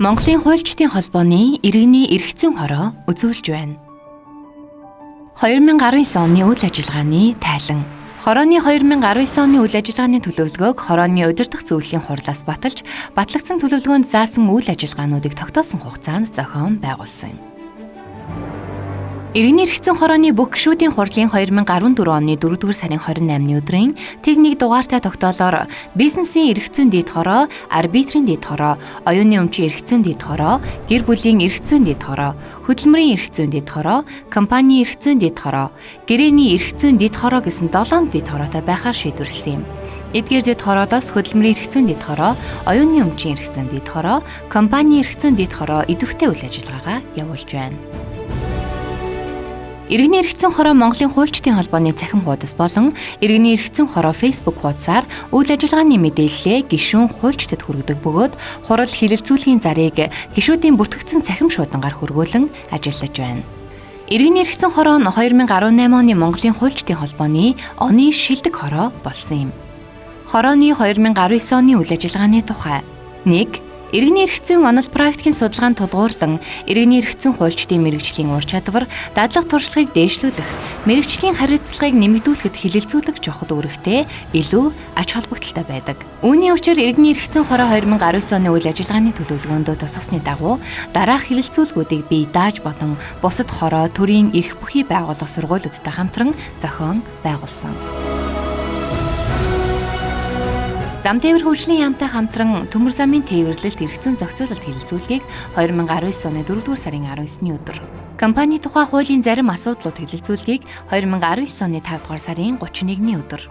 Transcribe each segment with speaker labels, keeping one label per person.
Speaker 1: Монголын хуульчдын холбооны иргэний эрх зүйн хороо үзүүлж байна. 2019 оны үйл ажиллагааны тайлан. Хорооны 2019 оны үйл ажиллагааны төлөвлөгөөг хорооны удирдах зөвлөлийн хурлаас баталж, батлагдсан төлөвлөгөөнд заасан үйл ажиллагаануудыг тогтоосон хугацаанд зохион байгуулсан юм. Иргэний эрх зүйн хорооны бүх гишүүдийн хурлын 2014 оны 4-р сарын 28-ны өдрийн техник дугаартай тогтоолоор бизнесийн эрх зүйн дэд хороо, арбитрийн дэд хороо, оюуны өмчийн эрх зүйн дэд хороо, гэр бүлийн эрх зүйн дэд хороо, хөдөлмөрийн эрх зүйн дэд хороо, компанийн эрх зүйн дэд хороо, гэрээний эрх зүйн дэд хороо гэсэн 7 дэд хороотой байхаар шийдвэрлэсэн юм. Эдгээр дэд хороодоос хөдөлмөрийн эрх зүйн дэд хороо, оюуны өмчийн эрх зүйн дэд хороо, компанийн эрх зүйн дэд хороо идэвхтэй үйл ажиллагаагаа явуулж байна. Иргэний эрх зүйн хороо Монголын хуульчдын холбооны цахим хуудас болон Иргэний эрх зүйн хороо Facebook хуудасаар үйл ажиллагааны мэдээлэлээ гишүүн хуульчдад хүргэдэг бөгөөд хурал хилэлцүүлгийн зарыг гишүүдийн бүртгэгдсэн цахим шуудангаар хүргүүлэн ажиллаж байна. Иргэний эрх зүйн хороо нь 2018 оны Монголын хуульчдын холбооны оны шилдэг хороо болсон юм. Хорооны 2019 оны үйл ажиллагааны тухай 1. Иргэний эрх зүйн онол практикийн судалгаанд тулгуурлан иргэний эрх зүйн хуульчдын мэргэжлийн ур чадвар, дадлаг туршлагыг дээшлүүлэх, мэргэжлийн хариуцлагыг нэмэгдүүлэхэд хилэлцүүлэх чухал үүрэгтэй илүү ач холбогдолтой байдаг. Үүний учир иргэний эрх зүйн хороо 2019 оны үйл ажиллагааны төлөвлөгөөндөө тусгасны дагуу дараах хилэлцүүлгүүдийг бие дааж болон бусад хороо төрийн эрх бүхий байгууллага сургуулиудтай хамтран зохион байгуулсан. Зам тээвэр хөгжлийн яамтай хамтран төмөр замын тээвэрлэлт эрх зүйн зохицуулалт хилэлцүүлгийг 2019 оны 4-р сарын 19-ны өдөр. Компани тухай хуулийн зарим асуудлууд хилэлцүүлгийг 2019 оны 5-р сарын 31-ны өдөр.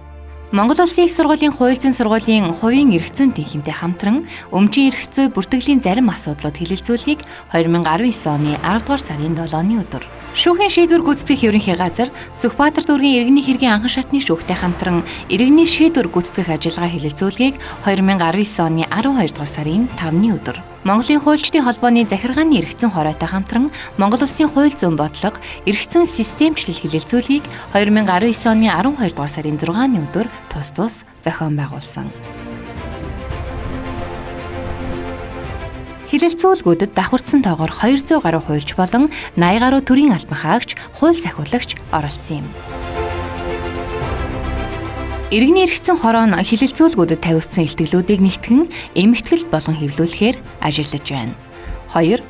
Speaker 1: Монгол Улсын их сургуулийн хууль зүйн сургуулийн хувийн эрх зүйн тэнхимтэй хамтран өмчийн эрх зүй бүртгэлийн зарим асуудлууд хилэлцүүлгийг 2019 оны 10-р сарын 7-ны өдөр. Шүүхийн шийдвэр гүйцэтгэх ерөнхий газар Сүхбаатар дүүргийн иргэний хэргийн анхан шатны шүүхтэй хамтран иргэний шийдвэр гүйцэтгэх ажиллагаа хилэлцүүлгийг 2019 оны 12-р сарын 5-ны өдөр. Монголын хуульчдын холбооны захиргааны эрх зүйн хороотой хамтран Монгол Улсын хууль зүйн бодлого, эрх зүйн системчлэл хилэлцүүлгийг 2019 оны 12-р сарын 6-ны өдөр тус зохион байгуулсан. Хилэлцүүлгүүдэд давхарцсан тоогоор 200 гаруй хуульч болон 80 гаруй төрийн албан хаагч, хууль сахиулагч оролцсон юм. Иргэний эрх зүйн хороо нь хилэлцүүлгүүдэд тавигдсан илтгэлүүдийг нэгтгэн эмэгтгэл болон хэвлүүлэхээр ажиллаж байна. 2.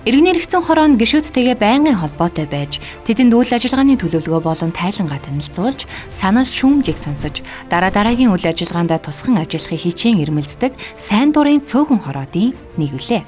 Speaker 1: Иргэний эрх зүйн хороо нь гишүүдтэйгээ байнгын холбоотой байж, тэдэнд үйл ажиллагааны төлөвлөгөө болон тайлангаа танилцуулж, санал шүүмжийг сонсож, дараагийн үйл ажиллагаанд тусган ажиллахыг хичээн эрмэлздэг сайн дурын цөөхөн хороодын нэг үлээ.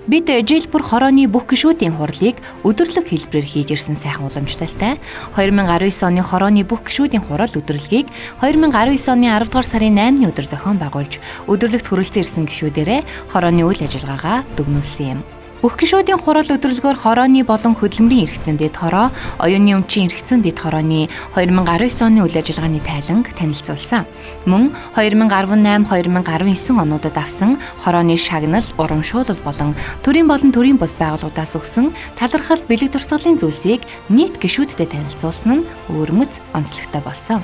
Speaker 1: Бид жил бүр хорооны бүх гишүүдийн хурлыг өдөрлөг хэлбэрээр хийж ирсэн сайхан уламжлалтай 2019 оны хорооны бүх гишүүдийн хурал өдөрлөгийг 2019 оны 10-р сарын 8-ны өдөр зохион байгуулж, өдөрлөгт хүрэлцэн ирсэн гишүүдээрээ хорооны үйл ажиллагаагаа дүгнүүлсэн юм. Бүх гишүүдийн хурал өдөрлөгөөр хорооны болон хөдөлмөрийн эрх зүйн дэд хороо, оюуны өмчийн эрх зүйн дэд хорооны 2019 оны үйл ажиллагааны тайланг танилцуулсан. Мөн 2018-2019 онуудад авсан хорооны шагнал, урамшуулал болон төрийн бус байгууллагуудаас өгсөн талархал, бэлэг дурсгалын зүйлсийг нийт гишүүдтэй танилцуулсан нь өөрмөц онцлогтой болсон.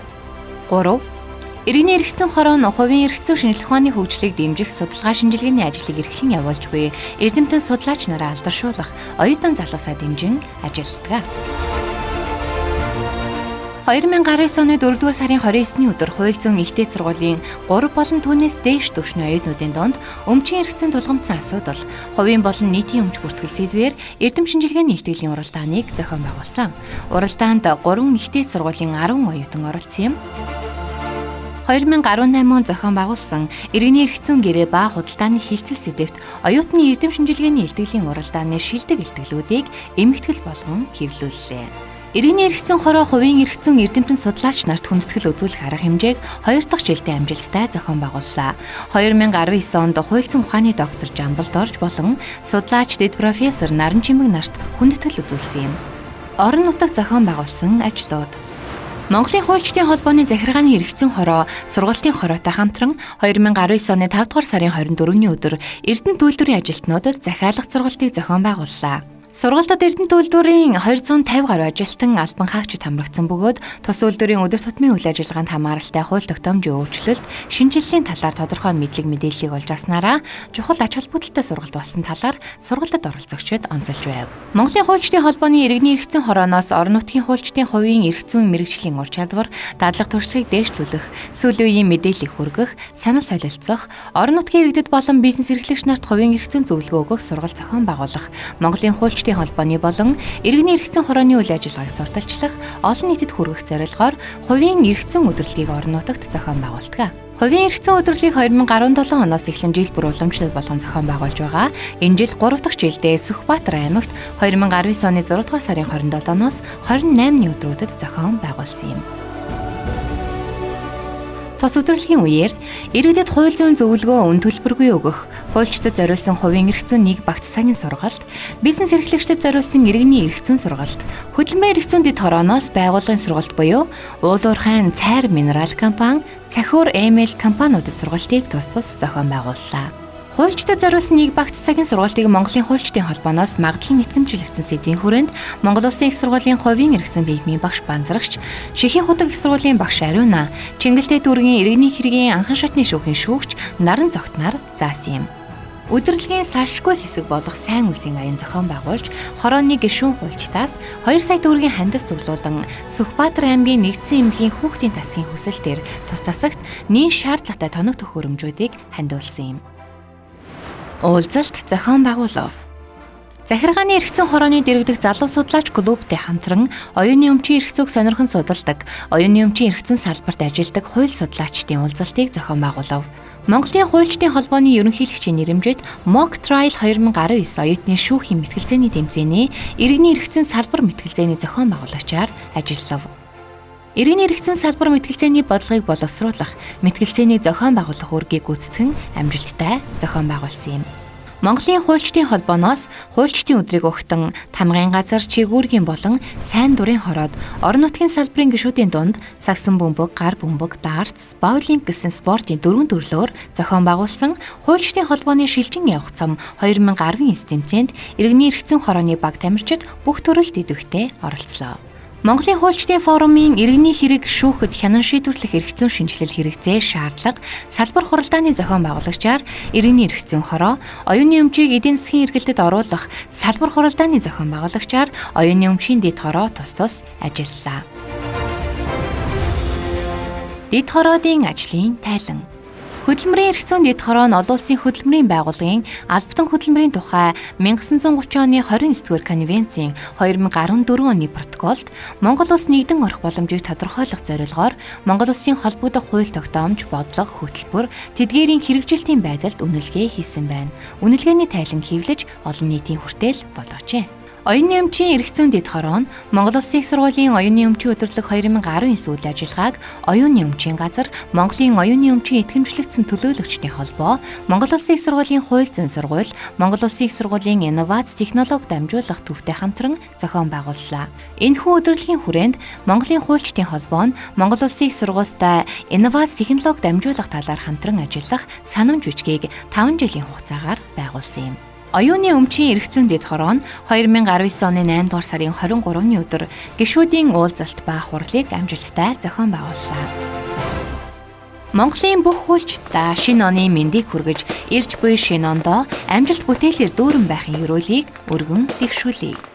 Speaker 1: 3. Иргэний эрх зүйн хороо нь хувийн эрх зүйн шинжилгээ ухааны хөгжлийг дэмжих судалгаа шинжилгээний ажлыг эрхлэн явуулж буй эрдэмтэн судлаач нараа алдаршуулах оюутан залуусаа дэмжин ажилладаг. 2019 оны 4-р сарын 29-ны өдөр хууль зүйн ихтэй сургуулийн 3 болон түүнээс дээш түвшний оюутнуудын донд өмчийн эрх зүйн тулгамдсан асуудал, хувийн болон нийтийн өмч бүртгэл сэдвээр эрдэм шинжилгээний илтгэлийн уралдааныг зохион байгуулсан. Уралдаанд 3 ихтэй сургуулийн 10 оюутан оролцсон юм. 2018 он зохион байгуулсан иргэний эрх зүйн гэрээ ба худалдааны хилцэл сэдэвт оюутны эрдэм шинжилгээний илтгэлийн уралдааны шилдэг илтгэлүүдийг эмэгтгэл болгон хэвлүүллээ. Иргэний эрх зүйн хороо хувийн эрх зүйн эрдэмтэн судлаач нарт хүндэтгэл үзүүлэх арга хэмжээг 2 дахь жилдээ амжилттай зохион байгууллаа. 2019 онд хууль зүйн ухааны доктор Жамбал Дорж болон судлаач дэд профессор Наран Чимэг нарт хүндэтгэл үзүүлсэн юм. Орон нутагт зохион байгуулсан ажлууд. Монголын хуульчдын холбооны захиргааны эрх зүйн хороо сургалтын хороотой хамтран 2019 оны 5-р сарын 24-ний өдөр Эрдэнэ үйлдвэрийн ажилтнуудад захиалга сургалтыг зохион байгууллаа. Сургалтад Эрдэнэт үйлдвэрийн 250 гаруй ажилтан албан хаагчид хамрагдсан бөгөөд тус үйлдвэрийн өдөр тутмын үйл ажиллагаанд хамааралтай хууль тогтоомжийн өөрчлөлт, шинжилгээний талаар тодорхой мэдлэг мэдээллийг олж авснараа чухал ач холбогдолтой сургалт болсон талаар сургалтад оролцогчид онцолж байв. Монголын хуульчдын холбооны иргэний эрх зүйн хорооноос орон нутгийн хуульчдын хувийн эрх зүйн мэргэжлийн ур чадвар, дадлаг туршлагыг дээшлүүлэх, сүүлийн үеийн мэдээллийг хүргэх, санал солилцох, орон нутгийн иргэдэд болон бизнес эрхлэгч нарт хувийн эрх зүйн зөвлөгөө өгөх сургалт зохион байгуулах, Монголын хуульчдын холбооны болон иргэний эрх зүйн хорооны үйл ажиллагааг сурталчлах, олон нийтэд хүргэх зорилгоор хувийн эрх зүйн өдрөлгийг орон нутагт зохион байгуулдаг. Хувийн эрх зүйн өдрөлийг 2017 оноос эхлэн жил бүр уламжлал болгон зохион байгуулж байгаа. Энэ жил 3 дахь жилдээ Сүхбаатар аймагт 2019 оны 6 дугаар сарын 27-оос 28-ны өдрүүдэд зохион байгуулсан юм. Тус өдрөлийн үеэр иргэдэд хууль зүйн зөвлөгөө үн төлбөргүй өгөх, хуульчдад зориулсан хувийн эрх зүйн нэг багц цагийн сургалт, бизнес эрхлэгчдэд зориулсан иргэний эрх зүйн сургалт, хөдөлмөрийн эрх зүйн дэд хорооноос байгууллагын сургалт буюу уул уурхайн цайр минерал компани, цахиур эмэйл компаниудад сургалтыг тус зохион байгууллаа. Хуульчдад зориулсан нэг багц цагийн сургалтыг Монголын хуульчдын холбооноос магадлан итгэмжлэгдсэн сэдвийн хүрээнд Монгол Улсын их сургуулийн хувийн эрх зүйн дээгмийн багш Банзрагч, Шихийн худаг их сургуулийн багш Ариуна, Чингэлтэй дүүргийн иргэний хэргийн анхан шатны шүүхийн шүүгч Наран Зогтнаар заасан юм. Өдөрлөгийн салшгүй хэсэг болох сайн үлсийн аян зохион байгуулж, хорооны гишүүн хуульчдаас 2 сая төгрөгийн хандив цуглуулан Сүхбаатар аймгийн нэгдсэн эмнэлгийн хүүхдийн тасгийн хүсэлтээр тус тасагт нийт шаардлагатай тоног төхөөрөмжүүдийг хандивуулсан юм. Уулзалт зохион байгуулав. Захиргааны эрх зүйн хорооны дэргэдэх залуу судлаач клубтэй хамтран оюуны өмчийн эрх зүйг сонирхон судалдаг, оюуны өмчийн эрх зүйн салбарт ажилладаг хууль судлаачдын уулзалтыг зохион байгуулав. Монголын хуульчдын холбооны ерөнхийлөгчийн нэрэмжит Mock Trial 2019 оюутны шүүхийн мэтгэлцээний тэмцээний иргэний эрх зүйн салбар мэтгэлцээний зохион байгуулагчаар ажиллав. Иргэний эрх зүйн салбар мэтгэлцээний бодлогыг боловсруулах, мэтгэлцээний зохион байгуулах үүргийг гүйцэтгэн амжилттай зохион байгуулсан юм. Монголын хуульчдын холбооноос хуульчдын өдрийг өгтөн тамгын газар, чигүүргийн болон сайн дурын хороод орон нутгийн салбарын гишүүдийн дунд сагсан бөмбөг, гар бөмбөг, дартс, боулинг гэсэн спортын 4 төрлөөр зохион байгуулсан хуульчдын холбооны шилжин явах зам 2019 тэмцээнд иргэний эрх зүйн хорооны баг тамирчид бүх төрөлд идэвхтэй оролцлоо. Монголын хуульчдын форумын иргэний хэрэг шүүхэд хянан шийдвэрлэх эрх зүйн шинжилэл хэрэгцээ шаардлага салбар хуралдааны зохион байгуулагчаар иргэний эрх зүйн хороо, оюуны өмчийг эдийн засгийн эргэлтэд оруулах салбар хуралдааны зохион байгуулагчаар оюуны өмчийн дэд хороо тус ажиллалаа. Дэд хороодын ажлын тайлан. Хөдөлмөрийн эрх зүйн дэд хороо нь олон улсын хөдөлмөрийн байгууллагын албатан хөдөлмөрийн тухай 1930 оны 29-р конвенцийн 2014 оны протоколд Монгол улс нэгдэн орох боломжийг тодорхойлох зорилгоор Монгол улсын холбогдох хууль тогтоомж, бодлого, хөтөлбөр, тэдгээрийн хэрэгжилтийн байдалд үнэлгээ хийсэн байна. Үнэлгээний тайлан хэвлэж олон нийтийн хүртэл болгожээ. Оюуны өмчийн эрх зүйн дэд хороо нь Монгол Улсын их сургуулийн оюуны өмчийн өдөрлөг 2019 үйл ажиллагааг оюуны өмчийн газар, Монголын оюуны өмчийн итгэмжлэгдсэн төлөөлөгчдийн холбоо, Монгол Улсын их сургуулийн хууль зүйн сургууль, Монгол Улсын их сургуулийн инновац технологи дамжуулах төвтэй хамтран зохион байгууллаа. Энэхүү өдөрлөгийн хүрээнд Монголын хуульчдын холбоо нь Монгол Улсын их сургуультай инновац технологи дамжуулах талаар хамтран ажиллах санамж бичгийг 5 жилийн хугацаагаар байгуулсан юм. Оюуны өмчийн эрх зүйн дэд хороо нь 2019 оны 8 дугаар сарын 23-ны өдөр гишүүдийн уулзалт ба хурлыг амжилттай зохион байгууллаа. Монголын бүх хуульчдаа шинэ оны мэндийг хүргэж, ирж буй шинэ ондоо амжилт бүтээлээр дүүрэн байхын ерөөлийг өргөн дэвшүүлье.